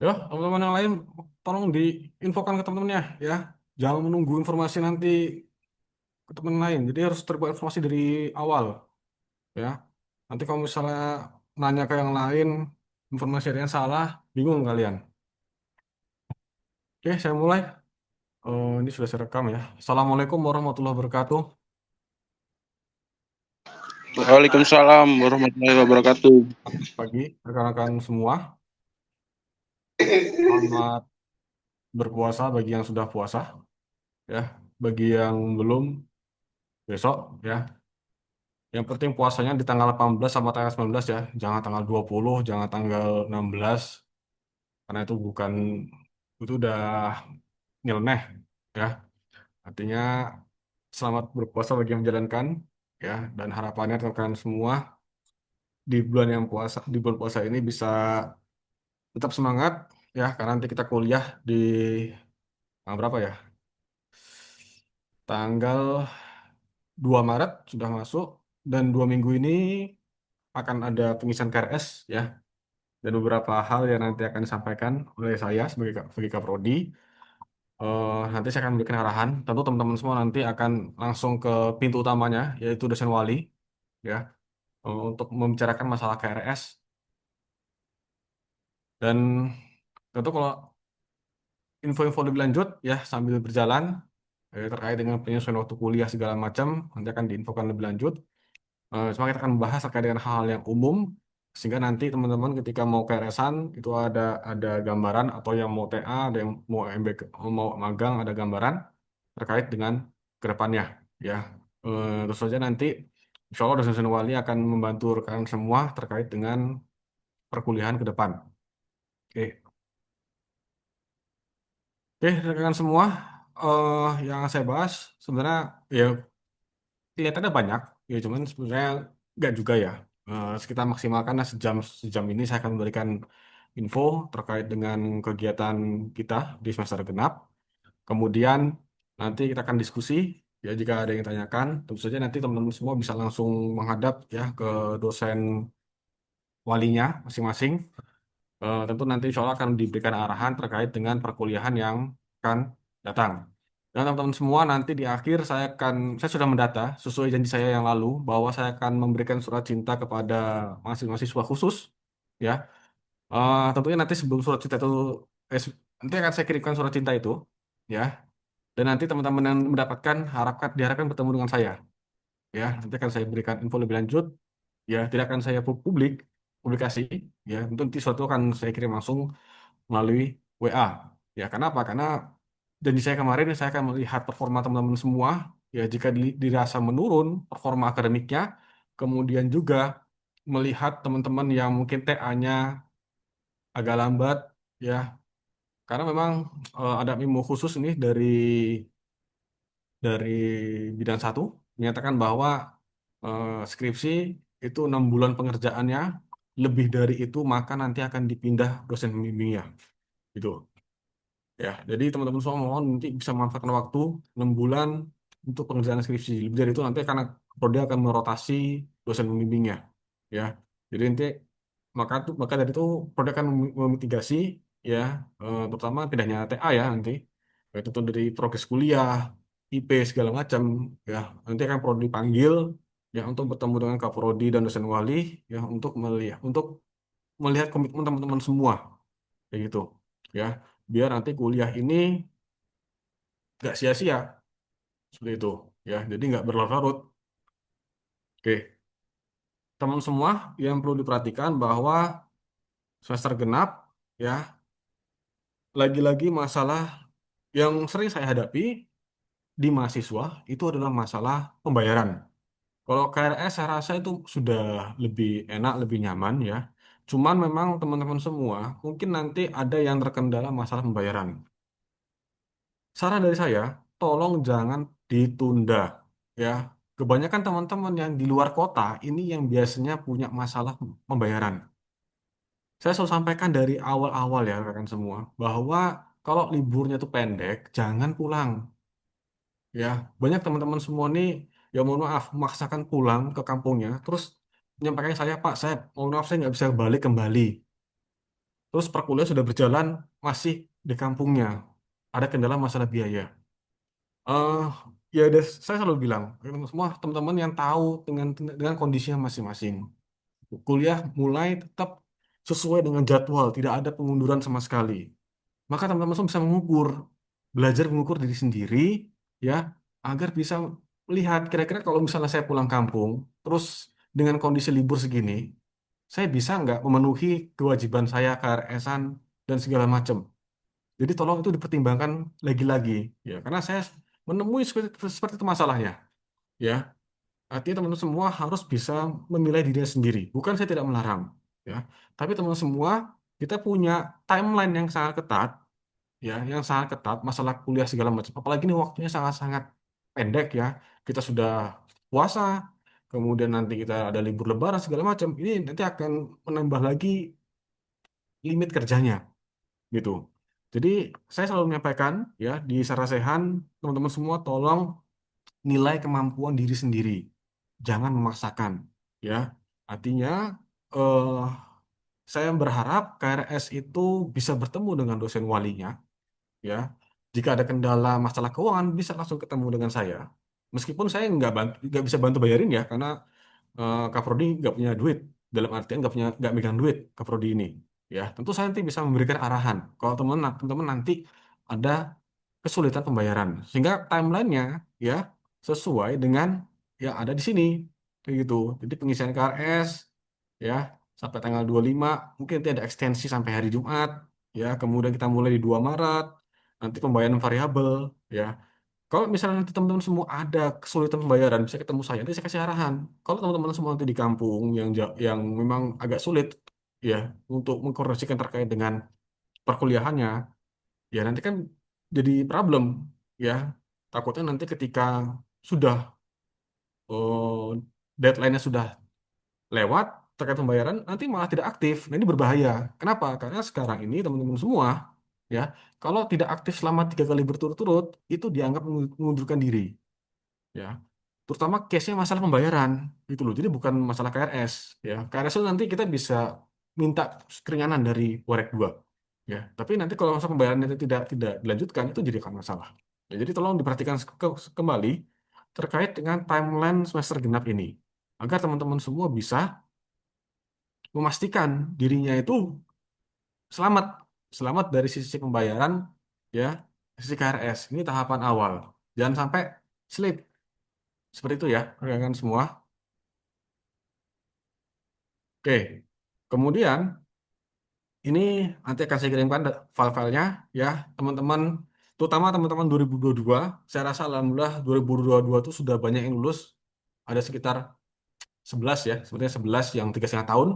Ya, teman-teman yang lain tolong diinfokan ke teman-temannya ya. Jangan menunggu informasi nanti ke teman lain. Jadi harus terbuat informasi dari awal ya. Nanti kalau misalnya nanya ke yang lain, informasi ada yang salah, bingung kalian. Oke, saya mulai. Ini sudah saya rekam ya. Assalamualaikum warahmatullahi wabarakatuh. Waalaikumsalam warahmatullahi wabarakatuh. Pagi, rekan-rekan semua. Selamat berpuasa bagi yang sudah puasa ya. Bagi yang belum, besok ya. Yang penting puasanya di tanggal 18 sama tanggal 19 ya. Jangan tanggal 20, jangan tanggal 16. Karena itu udah nyeleneh ya. Artinya selamat berpuasa bagi yang menjalankan ya. Dan harapannya rekan semua di bulan puasa ini bisa tetap semangat ya. Karena nanti kita kuliah di tanggal berapa ya? Tanggal 2 Maret sudah masuk. Dan 2 minggu ini akan ada pengisian KRS ya. Dan beberapa hal yang nanti akan disampaikan oleh saya sebagai Kaprodi. Nanti saya akan memberikan arahan. Tentu teman-teman semua nanti akan langsung ke pintu utamanya, yaitu dosen wali, ya, untuk membicarakan masalah KRS. Dan tentu kalau info-info lebih lanjut, ya sambil berjalan, terkait dengan penyesuaian waktu kuliah segala macam, nanti akan diinfokan lebih lanjut. Cuma kita akan membahas terkait dengan hal-hal yang umum, sehingga nanti teman-teman ketika mau KRS-an itu ada gambaran, atau yang mau TA, ada yang mau MBK, mau magang, ada gambaran terkait dengan kedepannya. Ya, terus saja nanti insya Allah dosen wali akan membantu rekan semua terkait dengan perkuliahan ke depan. Oke, oke rekan semua, yang saya bahas sebenarnya ya kelihatannya banyak, ya cuman sebenarnya nggak juga ya. Sekitar maksimalkan lah sejam sejam ini saya akan memberikan info terkait dengan kegiatan kita di semester genap. Kemudian nanti kita akan diskusi ya jika ada yang tanyakan, tentu saja nanti teman-teman semua bisa langsung menghadap ya ke dosen walinya masing-masing. Tentu nanti insya Allah akan diberikan arahan terkait dengan perkuliahan yang akan datang. Dan teman-teman semua nanti di akhir saya sudah mendata sesuai janji saya yang lalu bahwa saya akan memberikan surat cinta kepada mahasiswa khusus ya. Tentunya nanti sebelum surat cinta itu nanti akan saya kirimkan surat cinta itu ya. Dan nanti teman-teman yang mendapatkan diharapkan bertemu dengan saya ya. Nanti akan saya berikan info lebih lanjut ya. Tidak akan saya publikasi ya. Tentu nanti suatu akan saya kirim langsung melalui WA. Ya, kenapa? Karena janji saya kemarin saya akan melihat performa teman-teman semua. Ya, jika dirasa menurun performa akademiknya, kemudian juga melihat teman-teman yang mungkin TA-nya agak lambat, ya, karena memang ada memo khusus nih dari bidang satu menyatakan bahwa skripsi itu 6 bulan pengerjaannya, lebih dari itu maka nanti akan dipindah dosen pembimbingnya, gitu. Ya, jadi teman-teman semua mohon nanti bisa memanfaatkan waktu 6 bulan untuk pengerjaan skripsi. Lebih dari itu nanti karena prodi akan merotasi dosen pembimbingnya. Ya, jadi nanti maka dari itu prodi akan memitigasi ya, terutama pindahnya TA ya nanti. Ya, tentu dari progres kuliah, IP segala macam ya. Nanti akan prodi panggil ya untuk bertemu dengan Kaprodi dan dosen wali ya untuk melihat komitmen teman-teman semua kayak gitu ya, biar nanti kuliah ini nggak sia-sia seperti itu ya, jadi nggak berlarut-larut. Oke, teman semua yang perlu diperhatikan bahwa semester genap ya, lagi-lagi masalah yang sering saya hadapi di mahasiswa itu adalah masalah pembayaran. Kalau KRS saya rasa itu sudah lebih enak, lebih nyaman ya. Cuman memang teman-teman semua mungkin nanti ada yang terkendala masalah pembayaran. Saran dari saya, tolong jangan ditunda ya. Kebanyakan teman-teman yang di luar kota ini yang biasanya punya masalah pembayaran. Saya selalu sampaikan dari awal-awal ya rekan semua bahwa kalau liburnya itu pendek, jangan pulang ya. Banyak teman-teman semua nih ya mohon maaf memaksakan pulang ke kampungnya, terus menyampaikan saya Pak, saya mohon maaf saya nggak bisa balik kembali. terus perkuliahan sudah berjalan masih di kampungnya, ada kendala masalah biaya. eh Ya udah, saya selalu bilang semua teman-teman yang tahu dengan kondisinya masing-masing, kuliah mulai tetap sesuai dengan jadwal, tidak ada pengunduran sama sekali. Maka teman-teman semua bisa mengukur, belajar mengukur diri sendiri, ya, agar bisa melihat kira-kira kalau misalnya saya pulang kampung, terus dengan kondisi libur segini, saya bisa nggak memenuhi kewajiban saya KRS-an dan segala macam. Jadi tolong itu dipertimbangkan lagi-lagi, ya, karena saya menemui seperti itu masalahnya, ya. Artinya teman-teman semua harus bisa menilai dirinya sendiri. Bukan saya tidak melarang, ya, tapi teman-teman semua kita punya timeline yang sangat ketat, ya, yang sangat ketat masalah kuliah segala macam. Apalagi ini waktunya sangat-sangat pendek, ya. Kita sudah puasa, kemudian nanti kita ada libur lebaran segala macam. Ini nanti akan menambah lagi limit kerjanya, gitu. Jadi saya selalu menyampaikan, ya, di Sarasehan, teman-teman semua tolong nilai kemampuan diri sendiri. Jangan memaksakan, ya. Artinya eh saya berharap KRS itu bisa bertemu dengan dosen walinya, ya. Jika ada kendala masalah keuangan bisa langsung ketemu dengan saya. Meskipun saya nggak bisa bantu bayarin, ya, karena Kaprodi nggak punya duit, dalam artian nggak megang duit Kaprodi ini, ya. Tentu saya nanti bisa memberikan arahan kalau teman-teman nanti ada kesulitan pembayaran, sehingga timelinenya, ya, sesuai dengan yang ada di sini, kayak gitu. Jadi pengisian KRS, ya, sampai tanggal 25, mungkin nanti ada ekstensi sampai hari Jumat, ya, kemudian kita mulai di 2 Maret, nanti pembayaran variabel, ya. Kalau misalnya nanti teman-teman semua ada kesulitan pembayaran, bisa ketemu saya, nanti saya kasih arahan. Kalau teman-teman semua nanti di kampung yang memang agak sulit, ya, untuk mengkoordinasikan terkait dengan perkuliahannya, ya nanti kan jadi problem, ya. Takutnya nanti ketika sudah deadline-nya sudah lewat terkait pembayaran, nanti malah tidak aktif. Nah, ini berbahaya. Kenapa? Karena sekarang ini teman-teman semua, ya, kalau tidak aktif selama 3 kali berturut-turut, itu dianggap mengundurkan diri, ya. Terutama case-nya masalah pembayaran, gitu loh. Jadi bukan masalah KRS, ya. KRS itu nanti kita bisa minta keringanan dari Warek 2, ya. Tapi nanti kalau masalah pembayaran itu tidak dilanjutkan, itu jadi akan masalah. Ya, jadi tolong diperhatikan kembali terkait dengan timeline semester genap ini, agar teman-teman semua bisa memastikan dirinya itu selamat, selamat dari sisi pembayaran, ya, sisi KRS. Ini tahapan awal. Jangan sampai slip seperti itu, ya, rekan semua. Oke, kemudian ini nanti akan saya kirimkan file-filenya, ya, teman-teman, terutama teman-teman 2022. Saya rasa alhamdulillah 2022 itu sudah banyak yang lulus, ada sekitar 11, ya, sebenarnya 11 yang 3,5 tahun,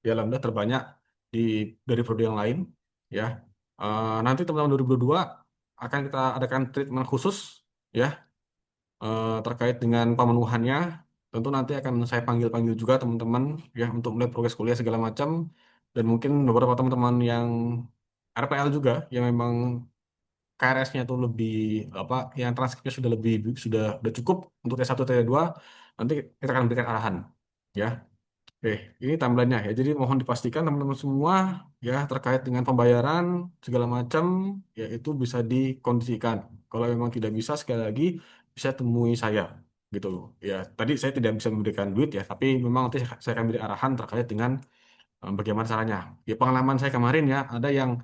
ya, alhamdulillah terbanyak di dari prodi yang lain, ya. Nanti teman-teman 2022 akan kita adakan treatment khusus, ya, terkait dengan pemenuhannya. Tentu nanti akan saya panggil-panggil juga teman-teman, ya, untuk melihat progres kuliah segala macam, dan mungkin beberapa teman-teman yang RPL juga yang memang KRS-nya itu lebih apa, yang transkripnya sudah cukup untuk T1 T2, nanti kita akan berikan arahan, ya. Oke, ini timelinenya, ya. Jadi mohon dipastikan teman-teman semua, ya, terkait dengan pembayaran segala macam, ya, itu bisa dikondisikan. Kalau memang tidak bisa, sekali lagi bisa temui saya, gitu loh. Ya, tadi saya tidak bisa memberikan duit, ya, tapi memang nanti saya akan beri arahan terkait dengan bagaimana caranya. Ya, pengalaman saya kemarin, ya, ada yang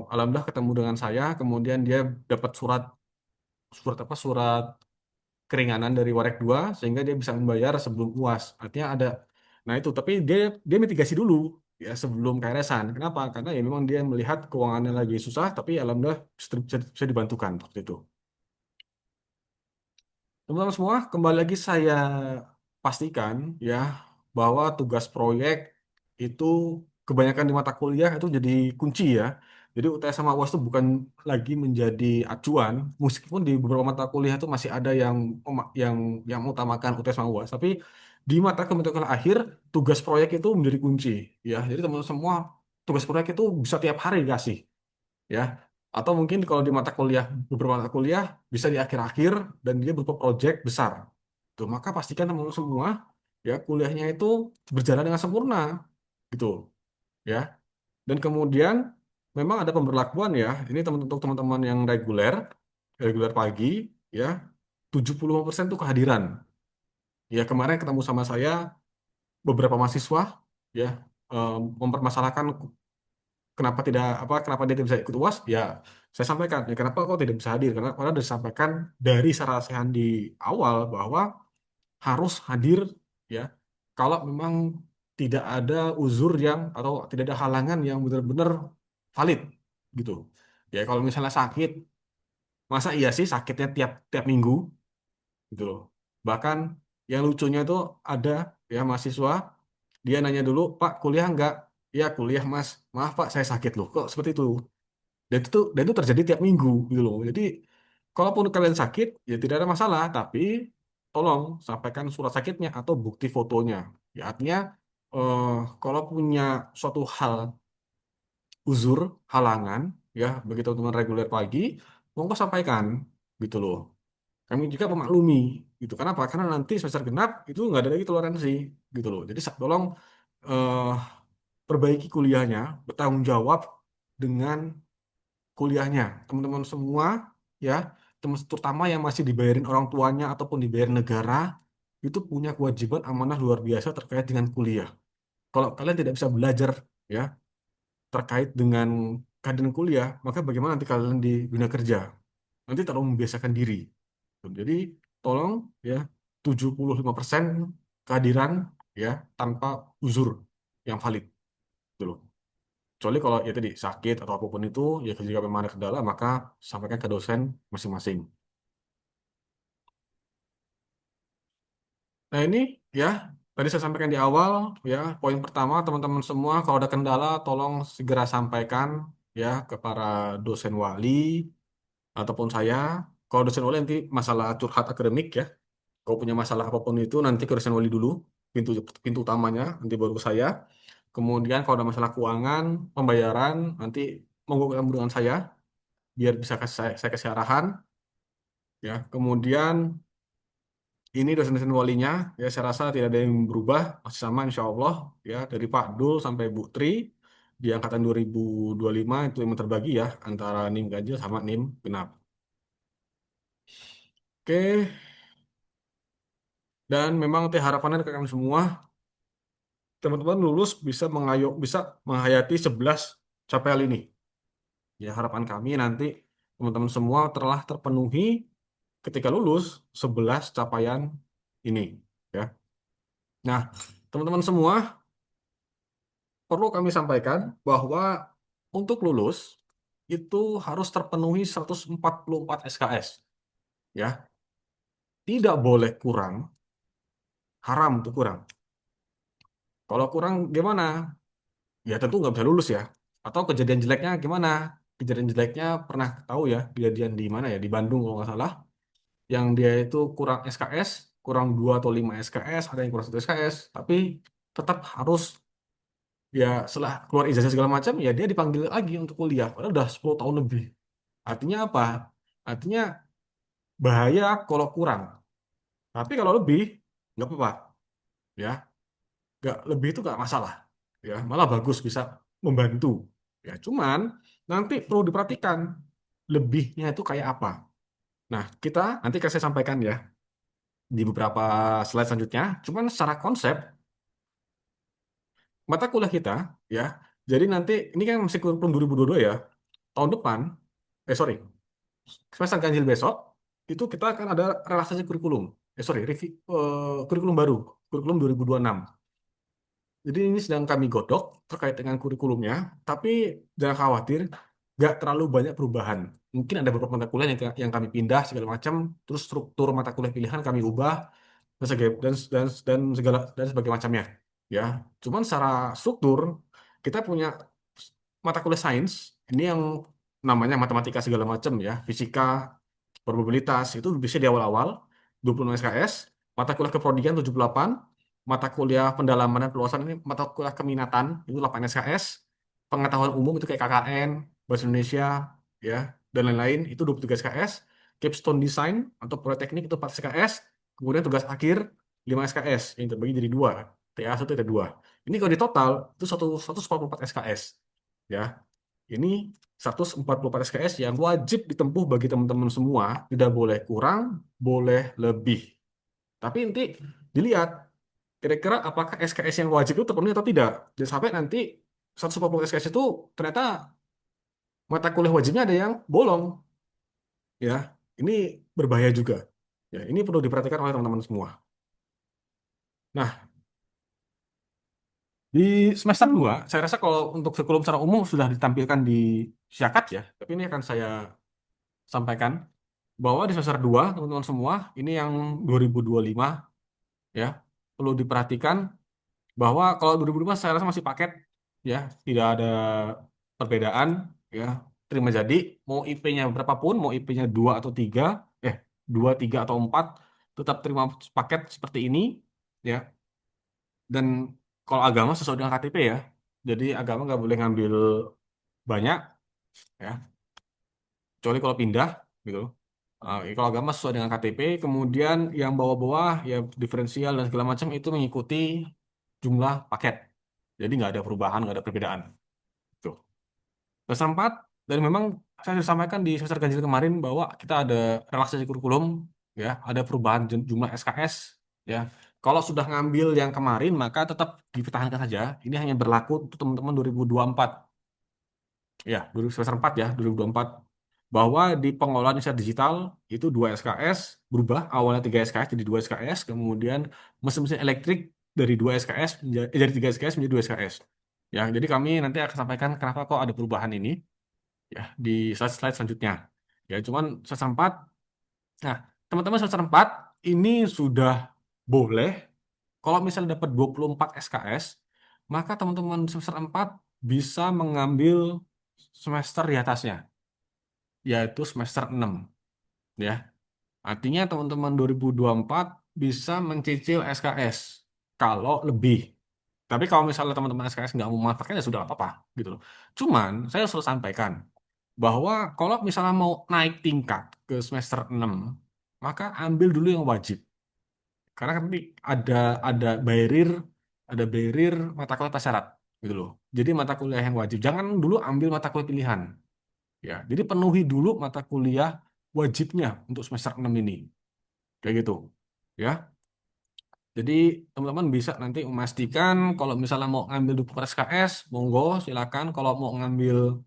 alhamdulillah ketemu dengan saya, kemudian dia dapat surat surat apa surat keringanan dari Warek 2 sehingga dia bisa membayar sebelum UAS. Artinya ada. Nah, itu tapi dia dia mitigasi dulu, ya, sebelum KRS-an. Kenapa? Karena ya memang dia melihat keuangannya lagi susah, tapi alhamdulillah bisa dibantukan waktu itu. Teman-teman semua, kembali lagi saya pastikan, ya, bahwa tugas proyek itu kebanyakan di mata kuliah itu jadi kunci, ya. Jadi UTS sama UAS itu bukan lagi menjadi acuan, meskipun di beberapa mata kuliah itu masih ada yang mengutamakan UTS sama UAS, tapi di mata kuliah akhir tugas proyek itu menjadi kunci, ya. Jadi teman-teman semua tugas proyek itu bisa tiap hari dikasih, ya, atau mungkin kalau di mata kuliah, beberapa mata kuliah bisa di akhir-akhir dan dia berupa proyek besar tuh. Maka pastikan teman-teman semua, ya, kuliahnya itu berjalan dengan sempurna, gitu, ya. Dan kemudian memang ada pemberlakuan ya. Ini untuk teman-teman yang reguler, reguler pagi ya, 75% itu kehadiran. Ya kemarin ketemu sama saya beberapa mahasiswa ya mempermasalahkan kenapa dia tidak bisa ikut UAS? Ya saya sampaikan, ya kenapa kok tidak bisa hadir? Karena sudah disampaikan dari sarasehan di awal bahwa harus hadir ya kalau memang tidak ada uzur yang atau tidak ada halangan yang benar-benar valid gitu. Ya kalau misalnya sakit, masa iya sih sakitnya tiap tiap minggu gitu loh. Bahkan yang lucunya itu ada ya mahasiswa dia nanya dulu, Pak kuliah nggak? Ya kuliah Mas. Maaf Pak saya sakit loh. Kok seperti itu? Dan itu terjadi tiap minggu gitu loh. Jadi kalaupun kalian sakit ya tidak ada masalah, tapi tolong sampaikan surat sakitnya atau bukti fotonya. Ya artinya eh, kalau punya suatu hal uzur, halangan ya begitu teman reguler pagi, monggo sampaikan gitu loh. Kami juga memaklumi gitu. Kenapa? Karena nanti semester genap itu nggak ada lagi toleransi gitu loh. Jadi tolong eh, perbaiki kuliahnya, bertanggung jawab dengan kuliahnya. Teman-teman semua ya, terutama yang masih dibayarin orang tuanya ataupun dibayar negara, itu punya kewajiban amanah luar biasa terkait dengan kuliah. Kalau kalian tidak bisa belajar ya terkait dengan keadaan kuliah, maka bagaimana nanti kalian di dunia kerja? Nanti terlalu membiasakan diri. Jadi tolong ya 75% kehadiran ya tanpa uzur yang valid. Gitu loh. Kecuali kalau ya tadi sakit atau apapun itu, ya jika memang ada kendala, maka sampaikan ke dosen masing-masing. Nah ini ya, tadi saya sampaikan di awal, ya poin pertama teman-teman semua, kalau ada kendala tolong segera sampaikan ya ke para dosen wali ataupun saya. Kalau dosen wali nanti masalah curhat akademik ya, kalau punya masalah apapun itu nanti ke dosen wali dulu, pintu pintu utamanya, nanti baru ke saya. Kemudian kalau ada masalah keuangan, pembayaran, nanti monggo ketemu dengan saya biar bisa saya kasih arahan ya. Kemudian ini dosen-dosen walinya ya saya rasa tidak ada yang berubah masih sama insya Allah ya dari Pak Dul sampai Bu Tri di angkatan 2025 itu yang terbagi ya antara NIM ganjil sama NIM genap. Oke, dan memang teh harapannya ke kami semua teman-teman lulus bisa menghayati 11 capaian ini. Ya harapan kami nanti teman-teman semua telah terpenuhi ketika lulus 11 capaian ini ya. Nah, teman-teman semua perlu kami sampaikan bahwa untuk lulus itu harus terpenuhi 144 SKS ya. Tidak boleh kurang, haram untuk kurang. Kalau kurang gimana? Ya tentu nggak bisa lulus ya. Atau kejadian jeleknya gimana? Kejadian jeleknya pernah tahu ya kejadian di mana ya? Di Bandung kalau nggak salah. Yang dia itu kurang SKS, kurang 2 atau 5 SKS, ada yang kurang 1 SKS, tapi tetap harus ya setelah keluar ijazah segala macam ya dia dipanggil lagi untuk kuliah. Padahal udah 10 tahun lebih. Artinya apa? Artinya bahaya kalau kurang. Tapi kalau lebih, nggak apa-apa. Ya, nggak lebih itu nggak masalah. Ya, malah bagus bisa membantu. Ya, cuman nanti perlu diperhatikan lebihnya itu kayak apa. Nah, kita nanti akan saya sampaikan ya di beberapa slide selanjutnya. Cuman secara konsep mata kuliah kita ya. Jadi nanti ini kan masih kurikulum 2022 ya. Tahun depan, sorry, semester ganjil besok itu kita akan ada relaksasi kurikulum. Kurikulum baru, kurikulum 2026. Jadi ini sedang kami godok terkait dengan kurikulumnya, tapi jangan khawatir, nggak terlalu banyak perubahan. Mungkin ada beberapa mata kuliah yang kami pindah segala macam, terus struktur mata kuliah pilihan kami ubah dan sebagai macamnya. Ya, cuman secara struktur kita punya mata kuliah sains ini yang namanya matematika segala macam ya, fisika, probabilitas itu bisa di awal-awal 26 SKS, mata kuliah keprodian 78, mata kuliah pendalaman dan peluasan ini mata kuliah keminatan itu 8 SKS, pengetahuan umum itu kayak KKN, Bahasa Indonesia ya dan lain-lain itu 23 SKS, capstone design atau proyek teknik itu 4 SKS, kemudian tugas akhir 5 SKS yang terbagi jadi dua, TA1 TA2. Ini kalau di total itu 144 SKS. ya. Ini 144 SKS yang wajib ditempuh bagi teman-teman semua, tidak boleh kurang, boleh lebih. Tapi nanti dilihat kira-kira apakah SKS yang wajib itu terpenuhi atau tidak. Jangan sampai nanti 140 SKS itu ternyata mata kuliah wajibnya ada yang bolong, ya. Ini berbahaya juga. Ya, ini perlu diperhatikan oleh teman-teman semua. Nah, di semester 2, saya rasa kalau untuk kurikulum secara umum sudah ditampilkan di Syakat ya, tapi ini akan saya sampaikan bahwa di semester 2 teman-teman semua, ini yang 2025 ya, perlu diperhatikan bahwa kalau 2025 saya rasa masih paket ya, tidak ada perbedaan ya, terima jadi mau IP-nya berapapun, mau IP-nya 2 atau 3, 2, 3 atau 4, tetap terima paket seperti ini ya. Dan kalau agama sesuai dengan KTP ya. Jadi agama nggak boleh ngambil banyak ya, kecuali kalau pindah gitu. Kalau agama sesuai dengan KTP, kemudian yang bawah-bawah ya diferensial dan segala macam itu mengikuti jumlah paket. Jadi nggak ada perubahan, nggak ada perbedaan. Tuh. Semester 4, dan memang saya sudah sampaikan di semester ganjil kemarin bahwa kita ada relaksasi kurikulum, ya, ada perubahan jumlah SKS, ya. Kalau sudah ngambil yang kemarin, maka tetap dipertahankan saja. Ini hanya berlaku untuk teman-teman 2024. Ya, semester 4 ya, 2024. Bahwa di pengelolaan riset digital itu 2 SKS berubah, awalnya 3 SKS jadi 2 SKS, kemudian mesin-mesin elektrik dari 2 SKS dari 3 SKS menjadi 2 SKS. Ya, jadi kami nanti akan sampaikan kenapa kok ada perubahan ini ya di slide-slide selanjutnya. Ya, cuman semester 4. Nah, teman-teman semester 4 ini sudah boleh kalau misalnya dapat 24 SKS, maka teman-teman semester 4 bisa mengambil semester di atasnya, yaitu semester 6 ya. Artinya teman-teman 2024 bisa mencicil SKS kalau lebih. Tapi kalau misalnya teman-teman SKS nggak mau memanfaatkan ya sudah nggak apa-apa gitu loh. Cuman saya selalu sampaikan bahwa kalau misalnya mau naik tingkat ke semester 6, maka ambil dulu yang wajib. Karena nanti ada ada barrier mata kuliah syarat gitu loh. Jadi mata kuliah yang wajib. Jangan dulu ambil mata kuliah pilihan. Ya, jadi penuhi dulu mata kuliah wajibnya untuk semester 6 ini. Kayak gitu. Ya. Jadi teman-teman bisa nanti memastikan kalau misalnya mau ngambil duku SKS, monggo silakan. Kalau mau ngambil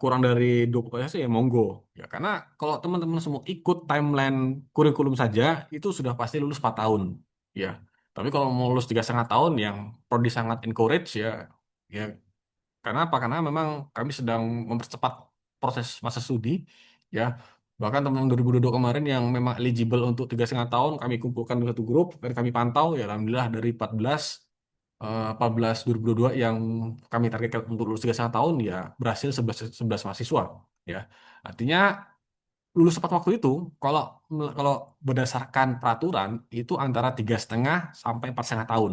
kurang dari 20 sih ya monggo. Ya karena kalau teman-teman semua ikut timeline kurikulum saja itu sudah pasti lulus 4 tahun. Ya. Tapi kalau mau lulus 3,5 tahun yang prodi sangat encourage ya, ya karena apa? Karena memang kami sedang mempercepat proses masa studi, ya. Bahkan teman-teman 2022 kemarin yang memang eligible untuk 3,5 tahun, kami kumpulkan di satu grup dan kami pantau, ya alhamdulillah dari 14 2022 yang kami targetkan untuk lulus 3,5 tahun, ya berhasil 11 mahasiswa, ya. Artinya lulus tepat waktu itu, kalau kalau berdasarkan peraturan itu antara 3,5 sampai 4,5 tahun.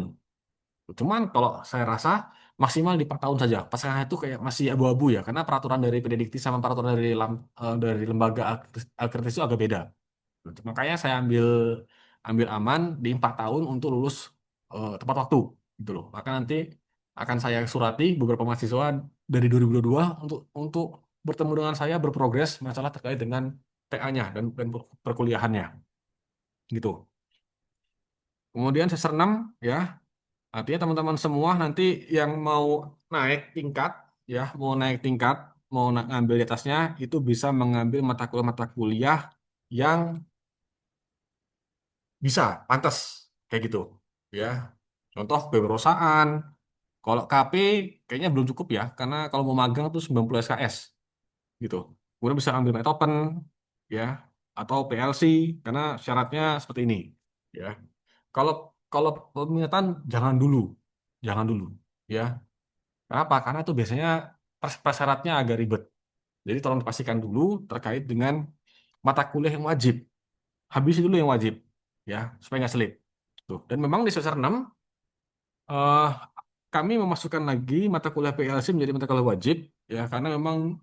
Cuman kalau saya rasa maksimal di 4 tahun saja. Pasangan itu kayak masih abu-abu ya, karena peraturan dari Pedidikti sama peraturan dari lembaga akreditas itu agak beda. Makanya saya ambil ambil aman di 4 tahun untuk lulus tepat waktu gitu loh. Maka nanti akan saya surati beberapa mahasiswa dari 2022 untuk bertemu dengan saya berprogres masalah terkait dengan TA-nya dan perkuliahannya gitu. Kemudian semester 6 ya. Artinya teman-teman semua nanti yang mau naik tingkat, ya, mau naik tingkat, mau ngambil di atasnya, itu bisa mengambil mata kuliah yang bisa, pantas, kayak gitu. Ya, contoh kewirausahaan, kalau KP kayaknya belum cukup ya, karena kalau mau magang tuh 90 SKS, gitu. Kemudian bisa ambil Metopen, ya, atau PLC, karena syaratnya seperti ini, ya. Kalau kalau peminatan jangan dulu, ya. Kenapa? Karena itu biasanya persyaratnya agak ribet. Jadi tolong dipastikan dulu terkait dengan mata kuliah yang wajib. Habisi dulu yang wajib, ya, supaya nggak sulit. Tuh. Dan memang di semester 6, eh, kami memasukkan lagi mata kuliah PLC menjadi mata kuliah wajib, ya, karena memang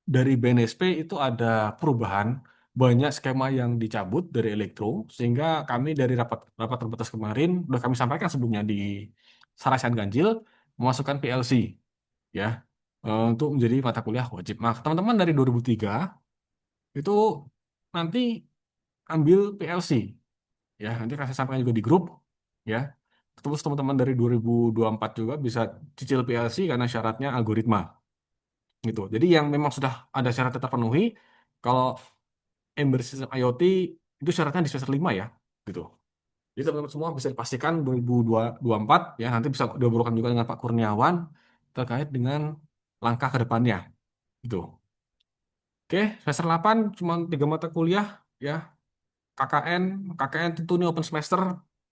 dari BNSP itu ada perubahan, banyak skema yang dicabut dari elektro, sehingga kami dari rapat rapat terbatas kemarin, udah kami sampaikan sebelumnya di Sarasan Ganjil, memasukkan PLC. ya, untuk menjadi mata kuliah wajib. Nah, teman-teman dari 2003 itu nanti ambil PLC, ya. Nanti akan saya sampaikan juga di grup, ya. Terus teman-teman dari 2024 juga bisa cicil PLC karena syaratnya algoritma, gitu. Jadi yang memang sudah ada syaratnya terpenuhi, kalau Embedded System IoT itu syaratnya di semester 5 ya, gitu. Jadi teman-teman semua bisa dipastikan 2024 ya, nanti bisa diobrolkan juga dengan Pak Kurniawan terkait dengan langkah ke depannya, gitu. Oke, semester 8 cuma 3 mata kuliah, ya. KKN, KKN tentu ini open semester,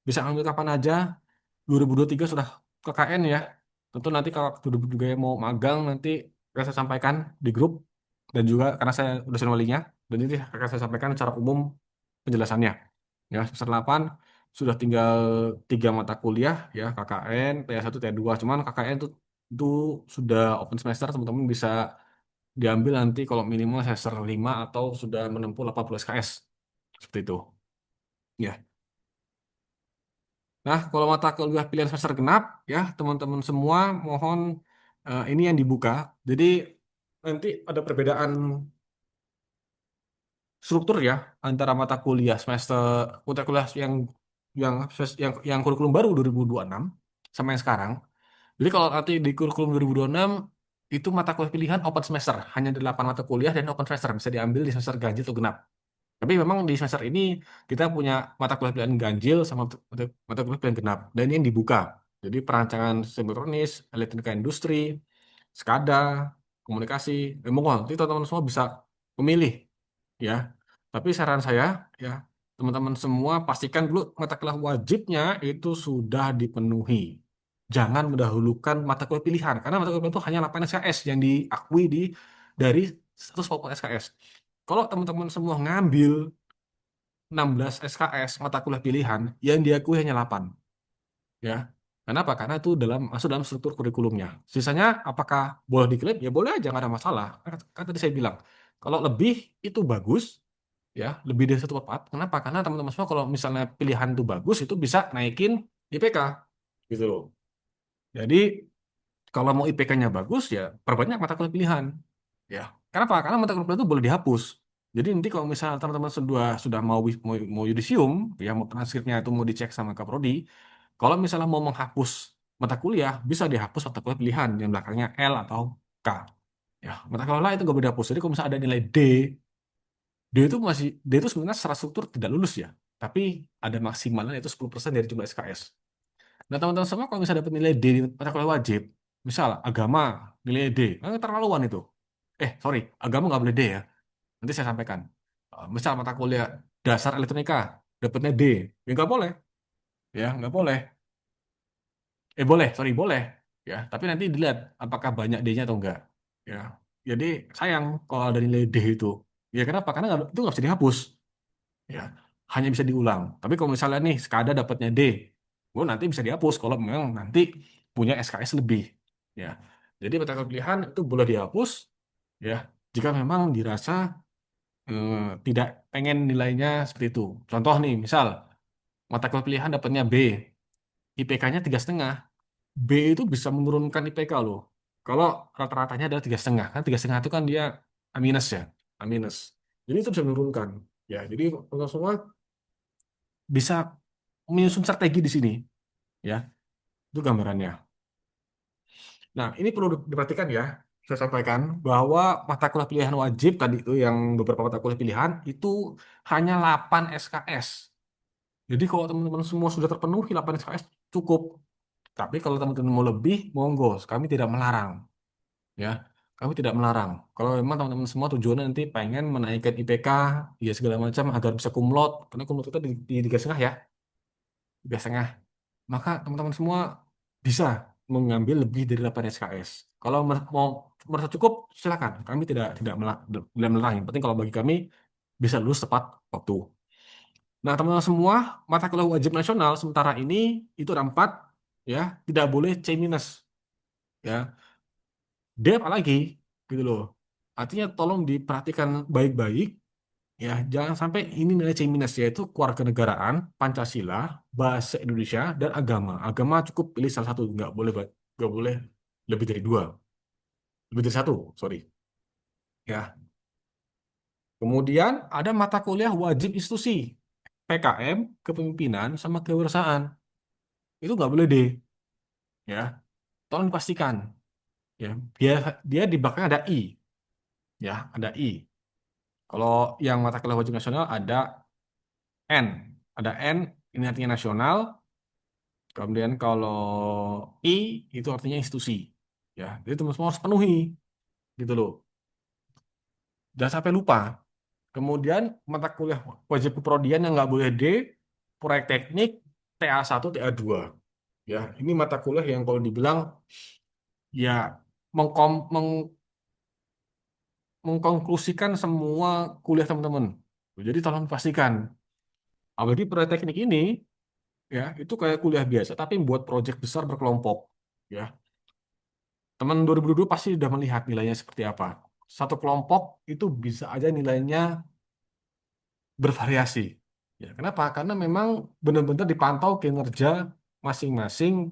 bisa ambil kapan aja. 2023 sudah KKN ya. Tentu nanti kalau 2023 yang mau magang nanti akan saya sampaikan di grup, dan juga karena saya dosen walinya, dan ini akan saya sampaikan secara umum penjelasannya. Ya, semester 8 sudah tinggal 3 mata kuliah ya, KKN, T1, T2. Cuman KKN itu sudah open semester, teman-teman bisa diambil nanti kalau minimal semester 5 atau sudah menempuh 80 SKS. Seperti itu. Ya. Nah, kalau mata kuliah pilihan semester genap, ya teman-teman semua mohon ini yang dibuka. Jadi nanti ada perbedaan struktur ya antara mata kuliah yang kurikulum baru 2026 sama yang sekarang. Jadi kalau nanti di kurikulum 2026 itu mata kuliah pilihan open semester, hanya 8 mata kuliah dan open semester bisa diambil di semester ganjil atau genap. Tapi memang di semester ini kita punya mata kuliah pilihan ganjil sama mata kuliah pilihan genap. Dan ini yang dibuka. Jadi perancangan sistem elektronis, elektronika industri, SCADA, komunikasi, monggo. Nanti teman-teman semua bisa memilih, ya. Tapi saran saya, ya, teman-teman semua pastikan dulu mata kuliah wajibnya itu sudah dipenuhi. Jangan mendahulukan mata kuliah pilihan, karena mata kuliah pilihan itu hanya 8 SKS yang diakui dari 140 SKS. Kalau teman-teman semua ngambil 16 SKS mata kuliah pilihan, yang diakui hanya 8. Ya. Kenapa? Karena itu masuk dalam struktur kurikulumnya. Sisanya apakah boleh diklaim? Ya boleh aja, nggak ada masalah. Kan tadi saya bilang, kalau lebih itu bagus, ya, lebih dari 1/4. Kenapa? Karena teman-teman semua kalau misalnya pilihan itu bagus, itu bisa naikin IPK, gitu loh. Jadi kalau mau IPK-nya bagus, ya perbanyak mata kuliah pilihan. Ya, kenapa? Karena mata kuliah itu boleh dihapus. Jadi nanti kalau misalnya teman-teman sudah mau yudisium, ya mau transkripnya itu mau dicek sama Kaprodi, kalau misalnya mau menghapus mata kuliah, bisa dihapus mata kuliah pilihan yang belakangnya L atau K. Ya, mata kuliah lain itu nggak boleh dihapus. Jadi kalau misalnya ada nilai D itu sebenarnya secara struktur tidak lulus ya, tapi ada maksimalnya itu 10% dari jumlah SKS. Nah, teman-teman semua kalau misalnya dapat nilai D di mata kuliah wajib, misal agama nilai D, terlaluan itu. Sorry, agama nggak boleh D ya. Nanti saya sampaikan. Misal mata kuliah dasar elektronika dapatnya D, ya nggak boleh, ya nggak boleh. Boleh, sorry boleh, ya. Tapi nanti dilihat apakah banyak D-nya atau enggak, ya. Jadi sayang kalau ada nilai D itu. Ya kenapa? Karena itu nggak bisa dihapus, ya. Hanya bisa diulang. Tapi kalau misalnya nih sekada dapatnya D, nanti bisa dihapus kalau memang nanti punya SKS lebih, ya. Jadi mata kuliah pilihan itu boleh dihapus, ya. Jika memang dirasa eh, tidak pengen nilainya seperti itu. Contoh nih, misal mata kuliah pilihan dapatnya B, IPK-nya 3,5. B itu bisa menurunkan IPK loh. Kalau rata-ratanya adalah 3,5, kan 3,5 itu kan dia A minus ya, A minus. Jadi itu bisa menurunkan. Ya, jadi teman semua bisa menyusun strategi di sini, ya. Itu gambarannya. Nah, ini perlu diperhatikan ya. Saya sampaikan bahwa mata kuliah pilihan wajib tadi itu yang beberapa mata kuliah pilihan itu hanya 8 SKS. Jadi kalau teman-teman semua sudah terpenuhi 8 SKS cukup. Tapi kalau teman-teman mau lebih, monggo. Kami tidak melarang, ya. Kami tidak melarang. Kalau memang teman-teman semua tujuannya nanti pengen menaikkan IPK, ya segala macam agar bisa kumlot, karena kumlot itu di 3,5 ya, 3,5. Maka teman-teman semua bisa mengambil lebih dari 8 SKS. Kalau mau merasa cukup, silakan. Kami tidak melarang. Yang penting kalau bagi kami bisa lulus tepat waktu. Nah, teman-teman semua, mata kuliah wajib nasional sementara ini itu ada 4, ya, tidak boleh C minus, ya. D apalagi, gitu loh. Artinya tolong diperhatikan baik-baik, ya, jangan sampai ini nilai C minus, yaitu kewarganegaraan, Pancasila, bahasa Indonesia, dan agama. Agama cukup pilih salah satu, nggak boleh lebih dari 2. lebih dari satu, sorry. Ya. Kemudian ada mata kuliah wajib institusi, PKM, kepemimpinan, sama kewirausahaan. Itu nggak boleh D, ya. Tolong dipastikan, ya. Dia di belakang ada I, ya, ada I. Kalau yang mata kuliah wajib nasional ada N, ada N, ini artinya nasional. Kemudian kalau I itu artinya institusi, ya. Jadi teman-teman harus penuhi, gitu loh. Jangan sampai lupa. Kemudian mata kuliah wajib keprodian yang nggak boleh D, proyek teknik, TA1, TA2. Ya, ini mata kuliah yang kalau dibilang ya mengkom, meng, mengkonklusikan semua kuliah teman-teman. Jadi tolong pastikan. Apalagi proyek teknik ini ya itu kayak kuliah biasa tapi buat proyek besar berkelompok. Ya, teman 2022 pasti sudah melihat nilainya seperti apa. Satu kelompok itu bisa aja nilainya bervariasi. Ya, kenapa? Karena memang benar-benar dipantau kinerja masing-masing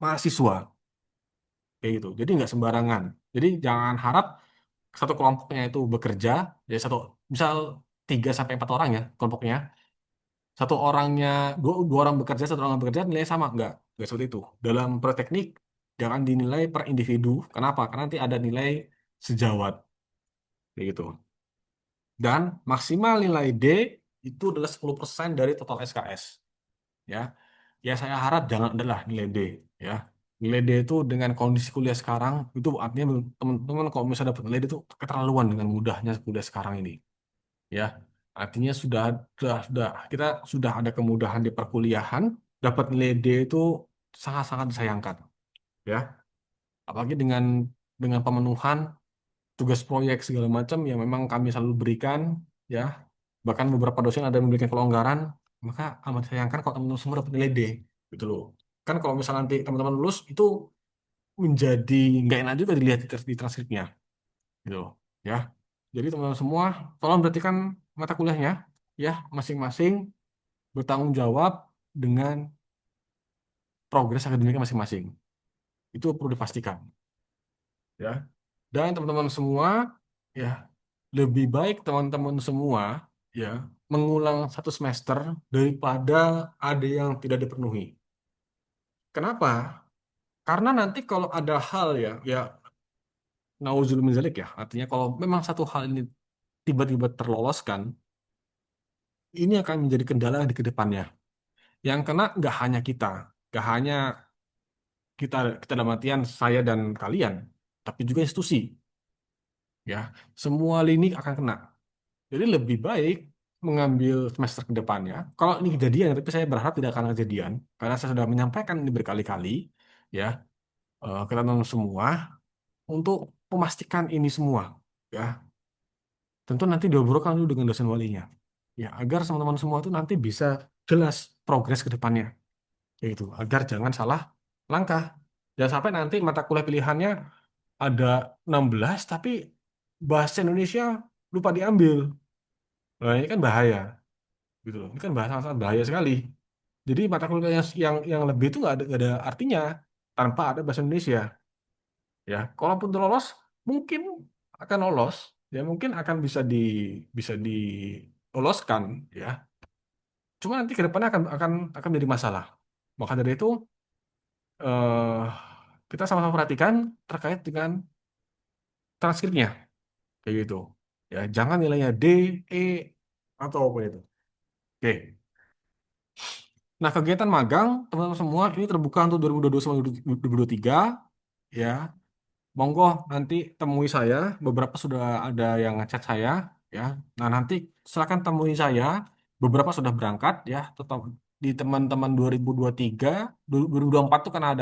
mahasiswa kayak gitu. Jadi nggak sembarangan. Jadi jangan harap satu kelompoknya itu bekerja, jadi satu misal 3 sampai 4 orang ya kelompoknya. Satu orangnya dua orang bekerja, satu orang bekerja nilai sama nggak seperti itu. Dalam prakteknik jangan dinilai per individu. Kenapa? Karena nanti ada nilai sejawat kayak gitu. Dan maksimal nilai D itu adalah 10% dari total SKS. Ya, ya saya harap jangan adalah nilai D. Ya, nilai D itu dengan kondisi kuliah sekarang itu artinya teman-teman kalau misalnya dapat nilai D itu keterlaluan dengan mudahnya kuliah sekarang ini. Ya, artinya sudah kita sudah ada kemudahan di perkuliahan, dapat nilai D itu sangat-sangat disayangkan. Ya, apalagi dengan pemenuhan tugas proyek segala macam yang memang kami selalu berikan, ya. Bahkan beberapa dosen ada yang memberikan kelonggaran, maka amat disayangkan kalau teman-teman semua dapat nilai D, gitu loh. Kan kalau misalnya nanti teman-teman lulus itu menjadi nggak enak juga dilihat di transkripnya, gitu loh. Ya. Jadi teman-teman semua tolong perhatikan mata kuliahnya, ya masing-masing bertanggung jawab dengan progres akademiknya masing-masing. Itu perlu dipastikan, ya. Dan teman-teman semua, ya lebih baik teman-teman semua ya mengulang satu semester daripada ada yang tidak dipenuhi. Kenapa? Karena nanti kalau ada hal ya nauzubillah min dzalik ya, artinya kalau memang satu hal ini tiba-tiba terloloskan, ini akan menjadi kendala di kedepannya. Yang kena nggak hanya kita, nggak hanya kita dalam artian saya dan kalian, tapi juga institusi, ya. Semua lini akan kena. Jadi lebih baik mengambil semester ke depannya. Kalau ini kejadian, tapi saya berharap tidak akan kejadian, karena saya sudah menyampaikan ini berkali-kali, ya, ke teman-teman semua untuk memastikan ini semua, ya. Tentu nanti diobrolkan dulu dengan dosen walinya, ya, agar teman-teman semua itu nanti bisa jelas progres ke depannya, yaitu agar jangan salah langkah. Jangan sampai nanti mata kuliah pilihannya ada 16, tapi bahasa Indonesia lupa diambil. Nah, ini kan bahaya. Gitu loh. Ini kan bahasa sangat bahaya sekali. Jadi mata kuliah yang lebih itu nggak ada artinya tanpa ada bahasa Indonesia. Ya, kalaupun lolos, mungkin akan lolos. Ya, mungkin akan bisa diloloskan. Ya, cuma nanti ke depannya akan menjadi masalah. Maka dari itu eh, kita sama-sama perhatikan terkait dengan transkripnya, kayak gitu. Ya, jangan nilainya D, E, atau apa itu. Oke. Nah, kegiatan magang, teman-teman semua ini terbuka untuk 2022 sampai 2023. Ya, monggo nanti temui saya. Beberapa sudah ada yang ngechat saya. Ya, nah nanti silakan temui saya. Beberapa sudah berangkat. Ya, tetap di teman-teman 2023, 2024 tuh karena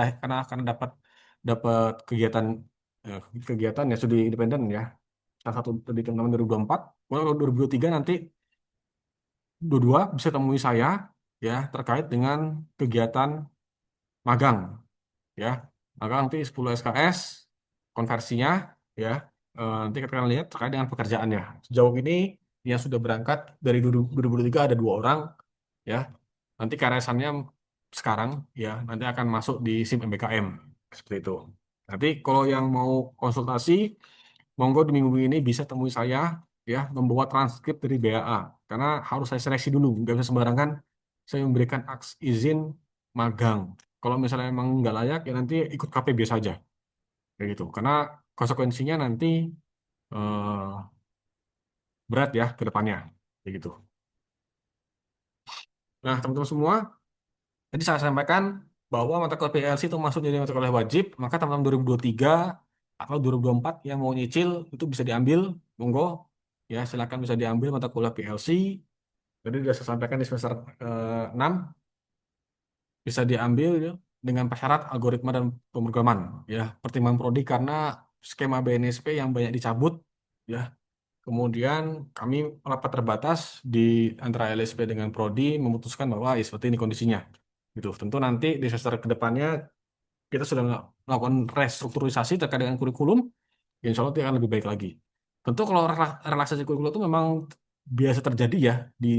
dapat dapat kegiatan kegiatan ya studi independen ya. Salah satu di teman-teman 2024. Kalau 2023 nanti dua-dua bisa temui saya ya terkait dengan kegiatan magang ya. Maka nanti 10 SKS konversinya ya, nanti kita akan lihat terkait dengan pekerjaannya. Sejauh ini yang sudah berangkat dari 2023 ada 2 orang ya. Nanti karyasannya sekarang ya nanti akan masuk di SIM MBKM seperti itu. Nanti kalau yang mau konsultasi, monggo di minggu ini bisa temui saya ya membawa transkrip dari BAA karena harus saya seleksi dulu, nggak bisa sembarangan saya memberikan izin magang. Kalau misalnya emang nggak layak ya nanti ikut KPB saja kayak gitu. Karena konsekuensinya nanti eh, berat ya ke depannya kayak gitu. Nah, teman-teman semua, tadi saya sampaikan bahwa mata kuliah PLC itu masuk jadi mata kuliah wajib, maka teman-teman 2023 atau 2024 yang mau nyicil itu bisa diambil, monggo ya silakan bisa diambil mata kuliah PLC. Tadi sudah saya sampaikan di semester 6 bisa diambil ya, dengan syarat algoritma dan pemrograman ya. Pertimbangan prodi karena skema BNSP yang banyak dicabut ya. Kemudian kami rapat terbatas di antara LSP dengan prodi memutuskan bahwa ya seperti ini kondisinya. Gitu. Tentu nanti di semester kedepannya kita sudah melakukan restrukturisasi terkait dengan kurikulum, insya Allah itu akan lebih baik lagi. Tentu kalau relaksasi kurikulum itu memang biasa terjadi ya di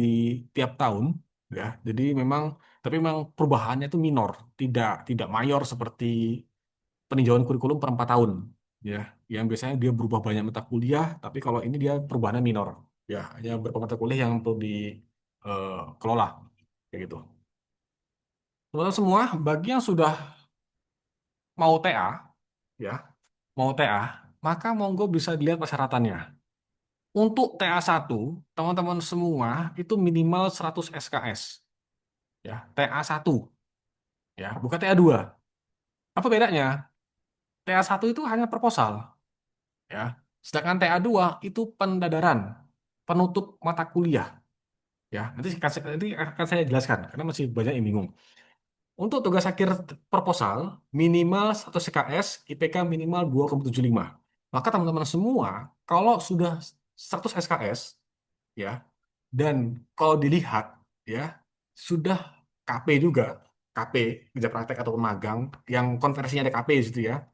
tiap tahun, ya. Jadi memang, tapi memang perubahannya itu minor, tidak mayor seperti peninjauan kurikulum per 4 tahun, ya. Yang biasanya dia berubah banyak mata kuliah, tapi kalau ini dia perubahannya minor, ya. Hanya beberapa mata kuliah yang perlu dikelola, kayak gitu. Teman-teman semua, bagi yang sudah mau TA, ya, mau TA, maka monggo bisa dilihat persyaratannya. Untuk TA1, teman-teman semua itu minimal 100 SKS. Ya, TA1, ya, bukan TA2. Apa bedanya? TA1 itu hanya proposal, ya. Sedangkan TA2 itu pendadaran, penutup mata kuliah, ya. Nanti akan saya jelaskan karena masih banyak yang bingung. Untuk tugas akhir proposal minimal 1 SKS, IPK minimal 2,75. Maka teman-teman semua kalau sudah 100 SKS, ya, dan kalau dilihat ya sudah KP juga, KP kerja praktek atau magang yang konversinya ada KP di situ ya.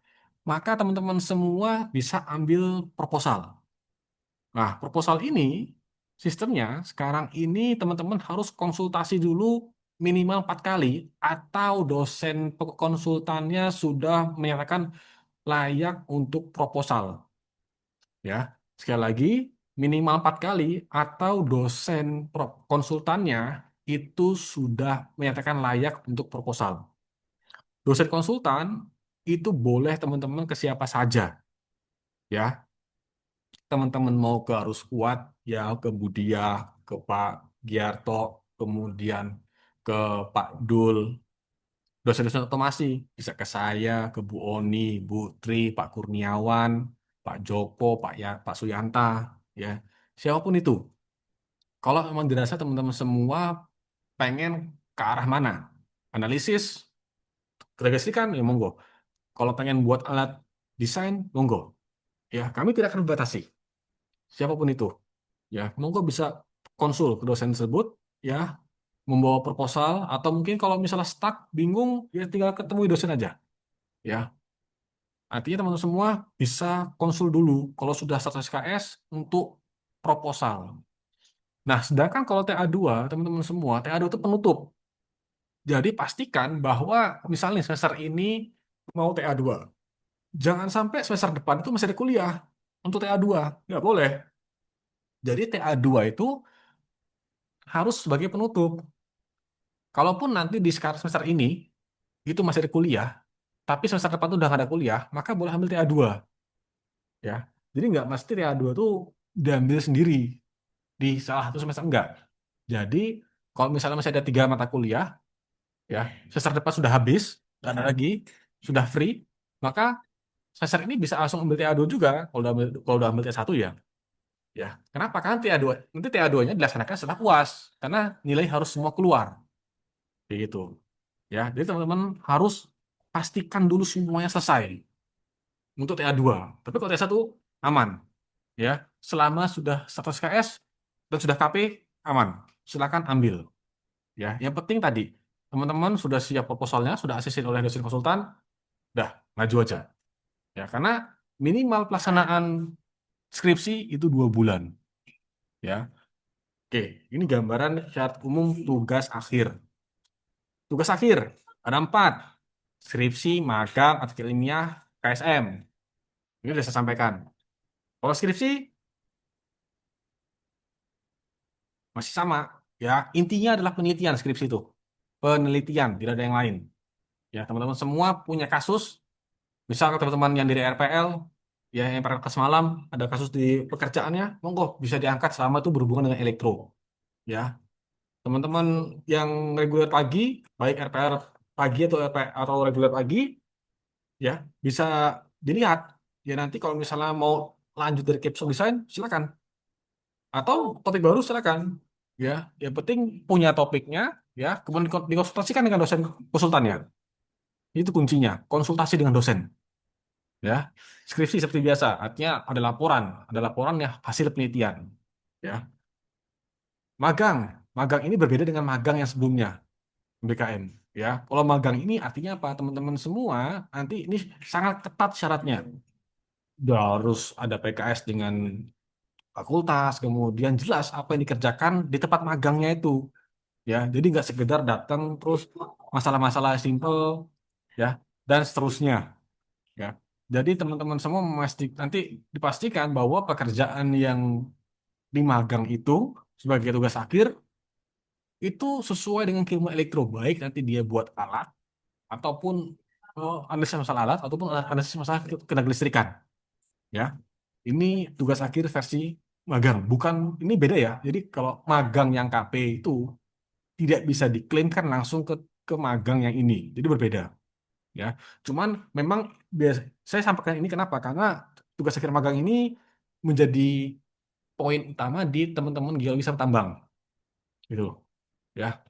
Maka teman-teman semua bisa ambil proposal. Nah, proposal ini sistemnya sekarang ini teman-teman harus konsultasi dulu minimal 4 kali atau dosen konsultannya sudah menyatakan layak untuk proposal. Ya, sekali lagi minimal 4 kali atau dosen konsultannya itu sudah menyatakan layak untuk proposal. Dosen konsultan itu boleh teman-teman ke siapa saja, ya. Teman-teman mau ke Arus Kuat, ya ke Budia, ke Pak Giarto, kemudian ke Pak Dul, dosen-dosen otomasi bisa ke saya, ke Bu Oni, Bu Tri, Pak Kurniawan, Pak Joko, Pak Suyanta, ya siapapun itu. Kalau memang dirasa teman-teman semua pengen ke arah mana, analisis, kreasi kan, ya monggo. Kalau pengen buat alat desain, monggo. Ya kami tidak akan membatasi siapapun itu. Ya monggo bisa konsul ke dosen tersebut, ya membawa proposal atau mungkin kalau misalnya stuck, bingung, ya tinggal ketemu dosen aja. Ya, artinya teman-teman semua bisa konsul dulu kalau sudah 100 SKS untuk proposal. Nah, sedangkan kalau TA2, teman-teman semua, TA2 itu penutup. Jadi pastikan bahwa misalnya semester ini mau TA2. Jangan sampai semester depan itu masih ada kuliah untuk TA2. Nggak boleh. Jadi TA2 itu harus sebagai penutup. Kalaupun nanti di sekarang semester ini itu masih ada kuliah, tapi semester depan itu udah nggak ada kuliah, maka boleh ambil TA2. Ya. Jadi nggak mesti TA2 itu diambil sendiri di salah satu semester enggak. Jadi kalau misalnya masih ada 3 mata kuliah, ya semester depan sudah habis, nggak ada lagi, sudah free, maka semester ini bisa langsung ambil TA2 juga kalau udah ambil T1 ya. Ya. Kenapa? Karena TA2 nanti TA2-nya dilaksanakan setelah UAS karena nilai harus semua keluar. Kayak gitu. Ya, jadi teman-teman harus pastikan dulu semuanya selesai untuk TA2. Tapi kalau TA1 aman, ya. Selama sudah 100 KS dan sudah KP aman. Silakan ambil, ya. Yang penting tadi teman-teman sudah siap proposalnya, sudah asisin oleh dosen konsultan, dah maju aja. Ya, karena minimal pelaksanaan skripsi itu 2 bulan, ya. Oke, ini gambaran syarat umum tugas akhir. Tugas akhir ada 4. Skripsi, magang, artikel ilmiah, KSM. Ini sudah saya sampaikan. Kalau skripsi masih sama. Ya, intinya adalah penelitian skripsi itu. Penelitian, tidak ada yang lain. Ya, teman-teman semua punya kasus. Misal teman-teman yang dari RPL, ya yang pada semalam ada kasus di pekerjaannya, monggo bisa diangkat selama itu berhubungan dengan elektro. Ya, teman-teman yang reguler pagi, baik RPR pagi atau atau reguler pagi, ya bisa dilihat. Ya nanti kalau misalnya mau lanjut dari capsule design, silakan. Atau topik baru silakan. Ya, yang penting punya topiknya, ya kemudian dikonsultasikan dengan dosen konsultannya. Itu kuncinya, konsultasi dengan dosen. Ya, skripsi seperti biasa, artinya ada laporan ya hasil penelitian. Ya, magang, magang ini berbeda dengan magang yang sebelumnya. BKM. Ya, kalau magang ini artinya apa? Teman-teman semua nanti ini sangat ketat syaratnya. Udah harus ada PKS dengan fakultas, kemudian jelas apa yang dikerjakan di tempat magangnya itu. Ya, jadi nggak sekedar datang terus masalah-masalah simple, ya, dan seterusnya. Ya, jadi teman-teman semua nanti dipastikan bahwa pekerjaan yang di magang itu sebagai tugas akhir itu sesuai dengan keilmuan elektro, baik nanti dia buat alat ataupun analisis masalah alat ataupun analisis masalah kelistrikan. Ya, ini tugas akhir versi magang. Bukan ini beda ya. Jadi kalau magang yang KP itu tidak bisa diklaimkan langsung ke magang yang ini. Jadi berbeda. Ya, cuman memang saya sampaikan ini kenapa? Karena tugas akhir magang ini menjadi poin utama di teman-teman geologi sama tambang, gitu loh. Ya,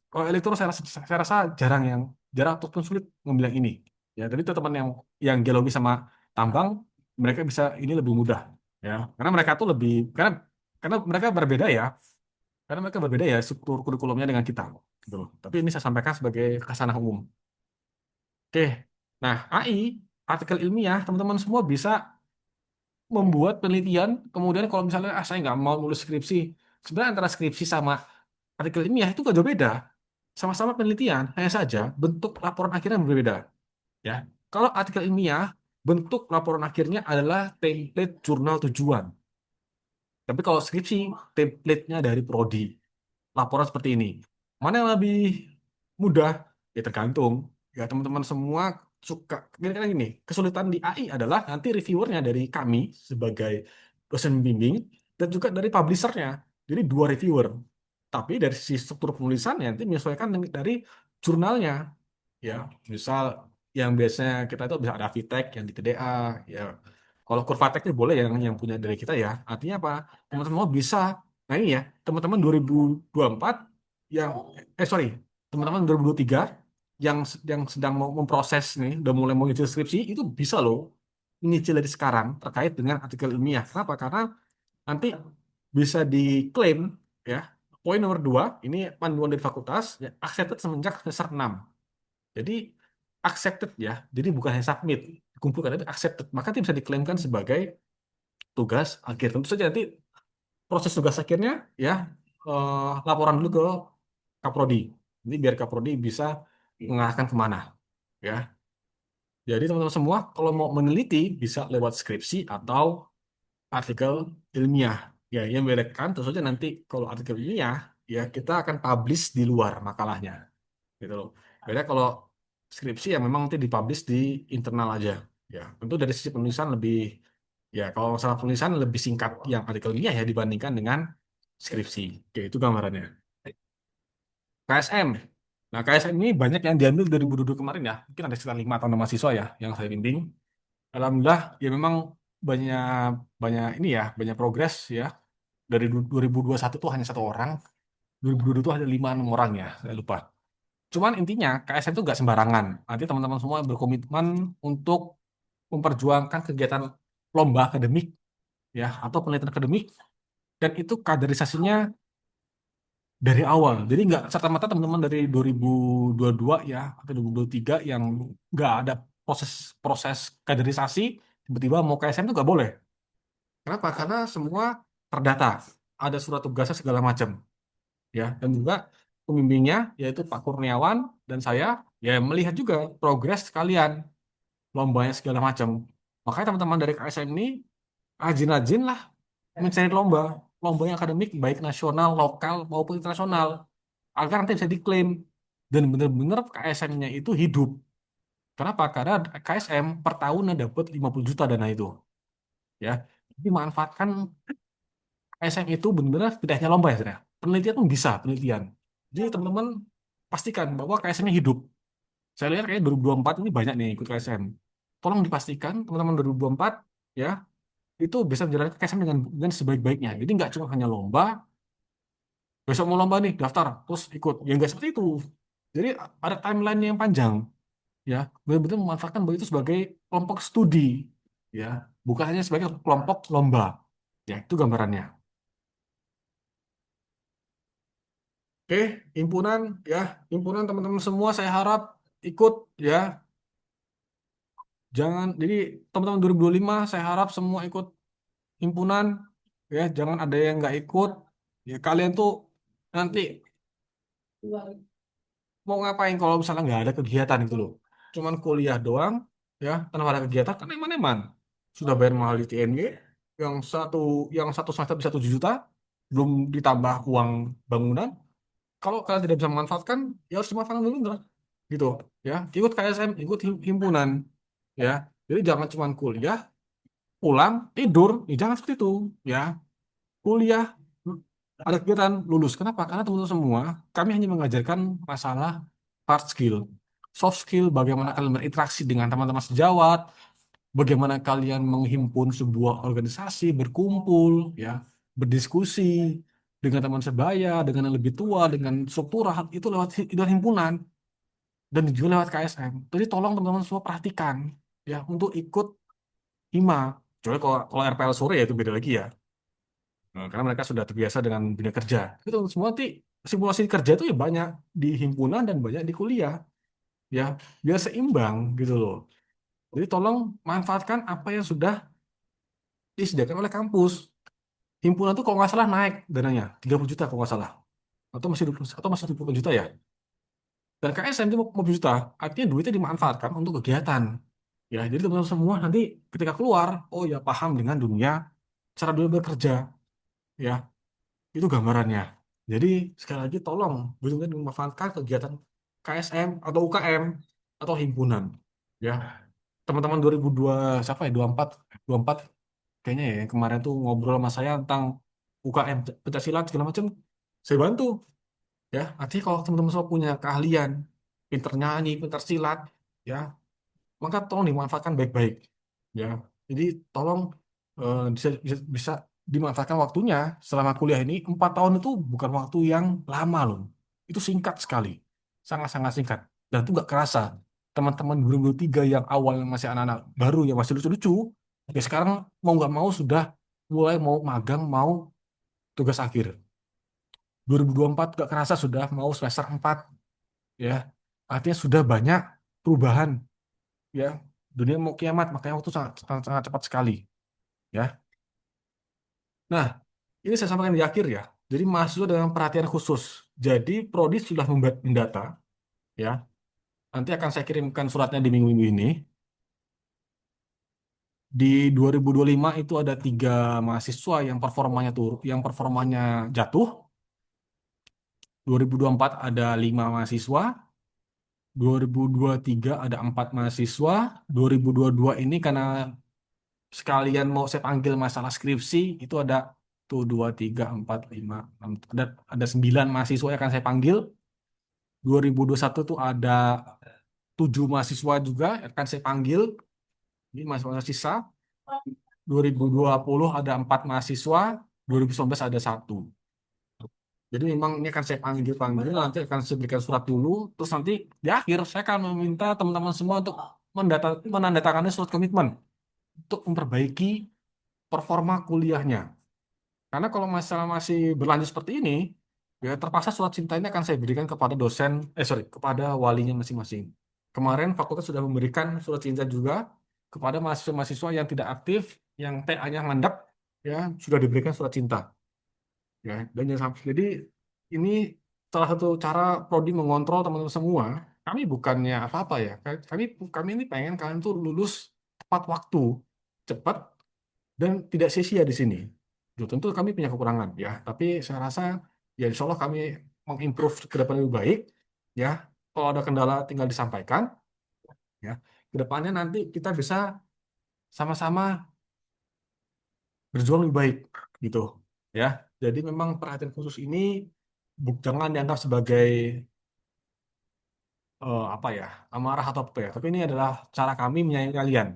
kalau elektro saya rasa jarang ataupun sulit ngambil yang ini. Ya, jadi teman-teman yang geologi sama tambang mereka bisa ini lebih mudah. Ya, karena mereka tuh lebih karena mereka berbeda ya. Karena mereka berbeda ya struktur kurikulumnya dengan kita. Gitu loh. Tapi ini saya sampaikan sebagai kesanah umum. Oke. Nah, AI, artikel ilmiah, teman-teman semua bisa membuat penelitian. Kemudian kalau misalnya saya nggak mau nulis skripsi, sebenarnya antara skripsi sama artikel ilmiah itu gak jauh beda. Sama-sama penelitian, hanya saja bentuk laporan akhirnya berbeda. Ya, kalau artikel ilmiah, bentuk laporan akhirnya adalah template jurnal tujuan. Tapi kalau skripsi, template-nya dari prodi. Laporan seperti ini. Mana yang lebih mudah? Ya tergantung. Ya teman-teman semua suka. Kira-kira gini, kesulitan di AI adalah nanti reviewernya dari kami sebagai dosen bimbing dan juga dari publishernya. Jadi dua reviewer. Tapi dari sisi struktur penulisan nanti menyesuaikan dari jurnalnya. Ya, misal yang biasanya kita itu bisa ada Vitek yang di TDA. Ya, kalau Kurvatek itu boleh yang punya dari kita ya. Artinya apa? Teman-teman bisa. Nah ini ya, teman-teman 2024 yang sorry, teman-teman 2023 yang sedang mau memproses nih, udah mulai mau nyicil skripsi itu bisa loh nyicil dari sekarang terkait dengan artikel ilmiah. Kenapa? Karena nanti bisa diklaim ya. Poin nomor dua, ini panduan dari fakultas, ya, accepted semenjak semester 6. Jadi accepted ya. Jadi bukan hanya submit, dikumpulkan tapi accepted. Maka itu bisa diklaimkan sebagai tugas akhir. Tentu saja nanti proses tugas akhirnya ya laporan dulu ke Kaprodi. Ini biar Kaprodi bisa mengarahkan kemana. Ya. Jadi teman-teman semua kalau mau meneliti bisa lewat skripsi atau artikel ilmiah. Ya, yang membedakan tentu saja nanti kalau artikel ilmiah ya kita akan publish di luar makalahnya. Gitu loh. Beda kalau skripsi yang memang nanti dipublish di internal aja. Ya, tentu dari sisi penulisan lebih ya kalau masalah penulisan lebih singkat yang artikel ilmiah ya dibandingkan dengan skripsi. Oke, itu gambarannya. KSM. Nah, KSM ini banyak yang diambil dari Bududu kemarin ya. Mungkin ada sekitar 5 atau 6 mahasiswa ya yang saya bimbing. Alhamdulillah ya memang banyak banyak ini ya, banyak progres ya. Dari 2021 tuh hanya satu orang, 2022 tuh hanya 5 6 orang ya, saya lupa. Cuman intinya KSM itu nggak sembarangan. Nanti teman-teman semua berkomitmen untuk memperjuangkan kegiatan lomba akademik ya atau penelitian akademik dan itu kaderisasinya dari awal. Jadi nggak serta-merta teman-teman dari 2022 ya atau 2023 yang nggak ada proses proses kaderisasi tiba-tiba mau KSM itu nggak boleh. Kenapa? Karena semua terdata, ada surat tugasnya segala macam ya dan juga pembimbingnya yaitu Pak Kurniawan dan saya ya melihat juga progres kalian lombanya segala macam. Makanya teman-teman dari KSM ini rajin-rajin lah mencari lomba, lomba yang akademik baik nasional, lokal maupun internasional, agar nanti bisa diklaim dan benar-benar KSM-nya itu hidup. Kenapa? Karena KSM per tahunnya dapat 50 juta dana itu, ya. Jadi manfaatkan KSM itu benar-benar tidak hanya lomba ya, saudara. Penelitian pun bisa, penelitian. Jadi teman-teman pastikan bahwa KSM-nya hidup. Saya lihat kayak 2024 ini banyak nih ikut KSM. Tolong dipastikan teman-teman 2024 ya itu bisa menjalankan KSM dengan sebaik-baiknya. Jadi nggak cuma hanya lomba, besok mau lomba nih daftar terus ikut. Ya nggak seperti itu. Jadi ada timeline yang panjang ya. Benar-benar memanfaatkan bahwa itu sebagai kelompok studi ya, bukan hanya sebagai kelompok lomba. Ya, itu gambarannya. Oke, himpunan ya, himpunan teman-teman semua saya harap ikut ya. Jangan jadi teman-teman 2025 saya harap semua ikut himpunan ya, jangan ada yang nggak ikut. Ya kalian tuh nanti mau ngapain kalau misalnya nggak ada kegiatan itu loh. Cuman kuliah doang ya, tanpa ada kegiatan kan eman-eman. Sudah bayar mahal di TNG yang satu yang satu semester bisa 7 juta, belum ditambah uang bangunan. Kalau kalian tidak bisa memanfaatkan, ya harus dimanfaatkan dulu enggak? Gitu ya. Ikut KSM, ikut himpunan ya. Jadi jangan cuma kuliah, pulang, tidur, ya, jangan seperti itu ya. Kuliah ada kegiatan lulus. Kenapa? Karena teman-teman semua kami hanya mengajarkan masalah hard skill, soft skill, bagaimana kalian berinteraksi dengan teman-teman sejawat, bagaimana kalian menghimpun sebuah organisasi, berkumpul, ya, berdiskusi dengan teman sebaya, dengan yang lebih tua, dengan struktural itu lewat himpunan dan juga lewat KSM. Jadi tolong teman-teman semua perhatikan ya untuk ikut hima. Kecuali kalau RPL sore ya itu beda lagi ya. Nah, karena mereka sudah terbiasa dengan dunia kerja. Itu semua nanti simulasi kerja itu ya banyak di himpunan dan banyak di kuliah, ya biar seimbang gitu loh. Jadi tolong manfaatkan apa yang sudah disediakan oleh kampus. Himpunan tuh kalau nggak salah naik dananya 30 juta kalau nggak salah. Atau masih 20 juta ya. Dan KSM itu 50 juta. Artinya duitnya dimanfaatkan untuk kegiatan. Ya, jadi teman-teman semua nanti ketika keluar, oh ya paham dengan cara dunia bekerja. Ya, itu gambarannya. Jadi sekali lagi tolong benar-benar memanfaatkan kegiatan KSM atau UKM atau himpunan. Ya, teman-teman 2002 siapa ya 24 kayaknya ya yang kemarin tuh ngobrol sama saya tentang UKM pencaksilat segala macam. Saya bantu ya. Artinya kalau teman-teman semua punya keahlian, pinter nyanyi, pinter silat, ya maka tolong dimanfaatkan baik-baik ya. Jadi tolong bisa dimanfaatkan waktunya selama kuliah ini 4 tahun itu bukan waktu yang lama loh, itu singkat sekali, sangat-sangat singkat dan itu nggak kerasa. Teman-teman 2023 yang awalnya masih anak-anak baru yang masih lucu-lucu ya sekarang mau nggak mau sudah mulai mau magang mau tugas akhir. 2024 nggak kerasa sudah mau semester 4 ya, artinya sudah banyak perubahan ya, dunia mau kiamat makanya waktu sangat, sangat, sangat cepat sekali ya. Nah, ini saya sampaikan di akhir ya, jadi mahasiswa dengan perhatian khusus, jadi prodi sudah membuat mendata ya, nanti akan saya kirimkan suratnya di minggu-minggu ini. Di 2025 itu ada 3 mahasiswa yang performanya jatuh. 2024 ada 5 mahasiswa, 2023 ada 4 mahasiswa, 2022 ini karena sekalian mau saya panggil masalah skripsi itu ada tuh 2, 3, 4, 5, 6, ada 9 mahasiswa yang akan saya panggil. 2021 tuh ada 7 mahasiswa juga yang akan saya panggil. Ini mahasiswa sisa. 2020 ada 4 mahasiswa. 2019 ada 1. Jadi memang ini akan saya panggil, nanti akan saya berikan surat dulu, terus nanti di akhir saya akan meminta teman-teman semua untuk menandatangani surat komitmen untuk memperbaiki performa kuliahnya. Karena kalau masalah masih berlanjut seperti ini, ya terpaksa surat cinta ini akan saya berikan kepada kepada walinya masing-masing. Kemarin fakultas sudah memberikan surat cinta juga kepada mahasiswa-mahasiswa yang tidak aktif, yang TA-nya mandek, ya sudah diberikan surat cinta. Ya, dan jangan sampai. Jadi ini salah satu cara prodi mengontrol teman-teman semua kami bukannya apa-apa ya. Kami ini pengen kalian tuh lulus tepat waktu, cepat dan tidak sia-sia di sini. Tuh, tentu kami punya kekurangan ya, tapi saya rasa ya insya Allah kami mengimprove ke depan lebih baik ya. Kalau ada kendala tinggal disampaikan ya. Ke depannya nanti kita bisa sama-sama berjuang lebih baik gitu ya. Jadi memang perhatian khusus ini jangan dianggap sebagai apa ya, amarah atau apa ya. Tapi ini adalah cara kami menyayangi kalian.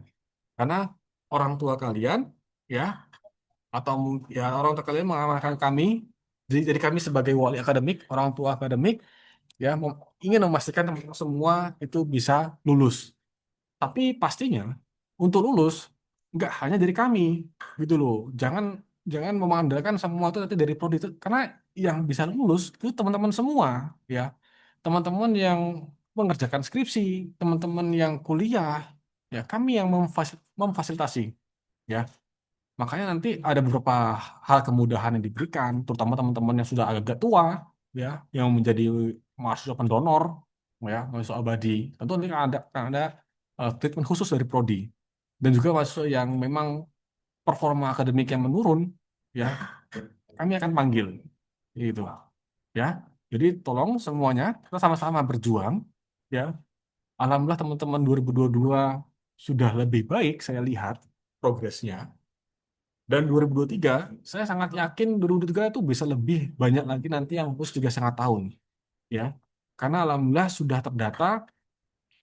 Karena orang tua kalian ya atau ya orang tua kalian mengamanahkan kami jadi kami sebagai wali akademik, orang tua akademik ya ingin memastikan teman-teman semua itu bisa lulus. Tapi pastinya untuk lulus nggak hanya dari kami gitu loh. Jangan jangan memandangkan semua itu nanti dari prodi itu karena yang bisa lulus itu teman-teman semua ya. Teman-teman yang mengerjakan skripsi, teman-teman yang kuliah, ya kami yang memfasilitasi ya. Makanya nanti ada beberapa hal kemudahan yang diberikan, terutama teman-teman yang sudah agak tua, ya, yang menjadi mahasiswa pendonor, ya, mahasiswa abadi. Tentu nanti akan ada treatment khusus dari prodi. Dan juga mahasiswa yang memang performa akademik yang menurun, ya, kami akan panggil, gitu, ya. Jadi tolong semuanya kita sama-sama berjuang, ya. Alhamdulillah teman-teman 2022 sudah lebih baik, saya lihat progresnya. Dan 2023, saya sangat yakin 2023 itu bisa lebih banyak lagi nanti yang lulus 3,5 tahun. Ya, karena alhamdulillah sudah terdata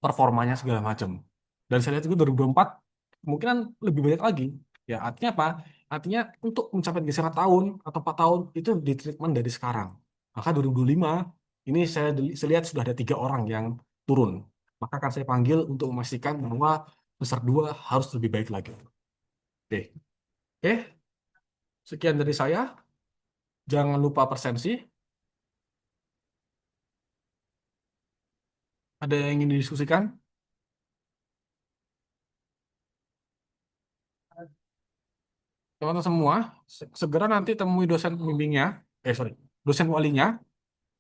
performanya segala macam. Dan saya lihat itu 2024 kemungkinan lebih banyak lagi. Ya, artinya apa? Artinya untuk mencapai 3,5 tahun atau 4 tahun itu di treatment dari sekarang. Maka 2025 ini saya lihat sudah ada 3 orang yang turun. Maka akan saya panggil untuk memastikan bahwa semester 2 harus lebih baik lagi. Oke, oke, sekian dari saya. Jangan lupa presensi. Ada yang ingin didiskusikan? Teman-teman semua, segera nanti temui dosen pembimbingnya, sorry, dosen walinya.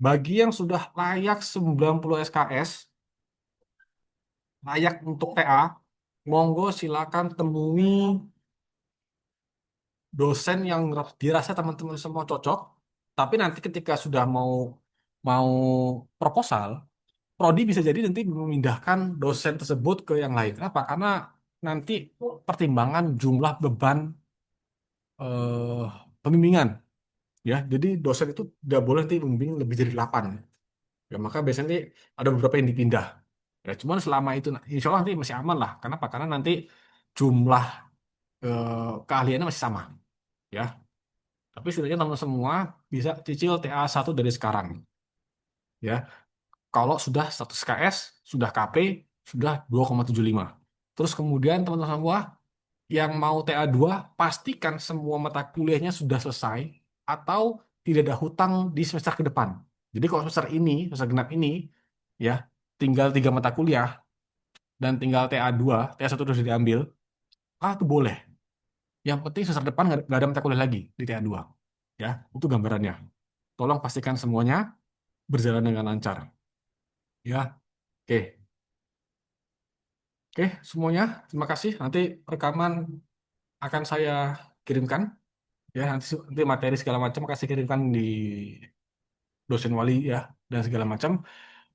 Bagi yang sudah layak 90 SKS, layak untuk TA, monggo silakan temui dosen yang dirasa teman-teman semua cocok. Tapi nanti ketika sudah mau mau proposal, prodi bisa jadi nanti memindahkan dosen tersebut ke yang lain. Kenapa? Karena nanti pertimbangan jumlah beban eh, pembimbingan ya. Jadi dosen itu tidak boleh nanti membimbing lebih dari 8. Ya, maka biasanya nanti ada beberapa yang dipindah. Ya, cuman selama itu insya Allah nanti masih aman lah. Kenapa? Karena nanti jumlah keahliannya masih sama. Ya, tapi setidaknya teman semua bisa cicil TA 1 dari sekarang. Ya, kalau sudah status KS, sudah KP, sudah 2,75. Terus kemudian teman-teman semua yang mau TA 2 pastikan semua mata kuliahnya sudah selesai atau tidak ada hutang di semester ke depan. Jadi kalau semester ini, semester genap ini, ya tinggal 3 mata kuliah dan tinggal TA 2, TA 1 sudah diambil, itu boleh. Yang penting semester depan nggak ada mata kuliah lagi di TA 2. Ya, itu gambarannya. Tolong pastikan semuanya berjalan dengan lancar. Ya, oke. Oke, semuanya. Terima kasih. Nanti rekaman akan saya kirimkan. Ya nanti materi segala macam kasih kirimkan di dosen wali ya dan segala macam.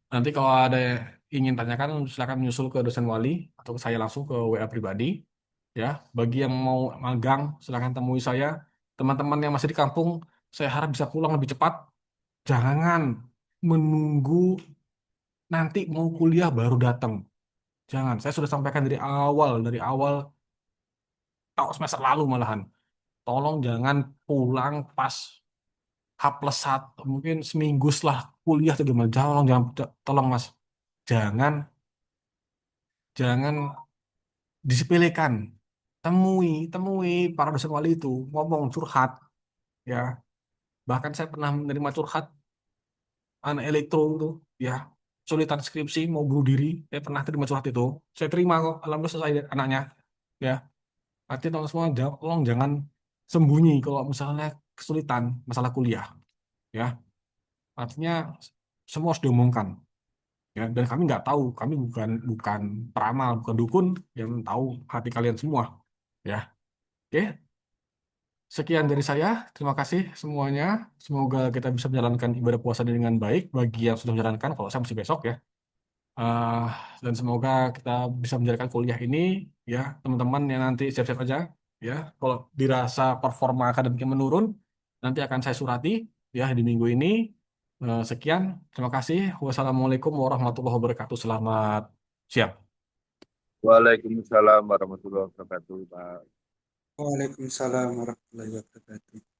Nanti kalau ada ingin tanyakan silakan menyusul ke dosen wali atau ke saya langsung ke WA pribadi ya. Bagi yang mau magang silakan temui saya. Teman-teman yang masih di kampung saya harap bisa pulang lebih cepat. Jangan menunggu nanti mau kuliah baru datang. Jangan. Saya sudah sampaikan dari awal tahun semester lalu malahan. Tolong jangan pulang pas H+1 mungkin seminggu setelah kuliah tuh gimana tolong jangan tolong mas jangan jangan disepelekan, temui temui para dosen wali itu ngomong curhat ya. Bahkan saya pernah menerima curhat anak elektro itu ya, kesulitan skripsi mau bunuh diri. Saya pernah terima curhat itu, saya terima kok, alhamdulillah selesai anaknya ya. Artinya teman semua tolong jangan sembunyi kalau misalnya kesulitan masalah kuliah ya. Artinya semua harus diumumkan ya. Dan kami nggak tahu, kami bukan bukan peramal, bukan dukun yang tahu hati kalian semua, ya. Oke, sekian dari saya. Terima kasih semuanya. Semoga kita bisa menjalankan ibadah puasa dengan baik bagi yang sudah menjalankan. Kalau saya masih besok ya. Eh, dan semoga kita bisa menjalankan kuliah ini, ya. Teman-teman yang nanti siap-siap aja, ya. Kalau dirasa performa akademiknya menurun, nanti akan saya surati, ya, di minggu ini. Sekian, terima kasih. Wassalamualaikum warahmatullahi wabarakatuh. Selamat siang. Waalaikumsalam warahmatullahi wabarakatuh, Pak. Waalaikumsalam warahmatullahi wabarakatuh.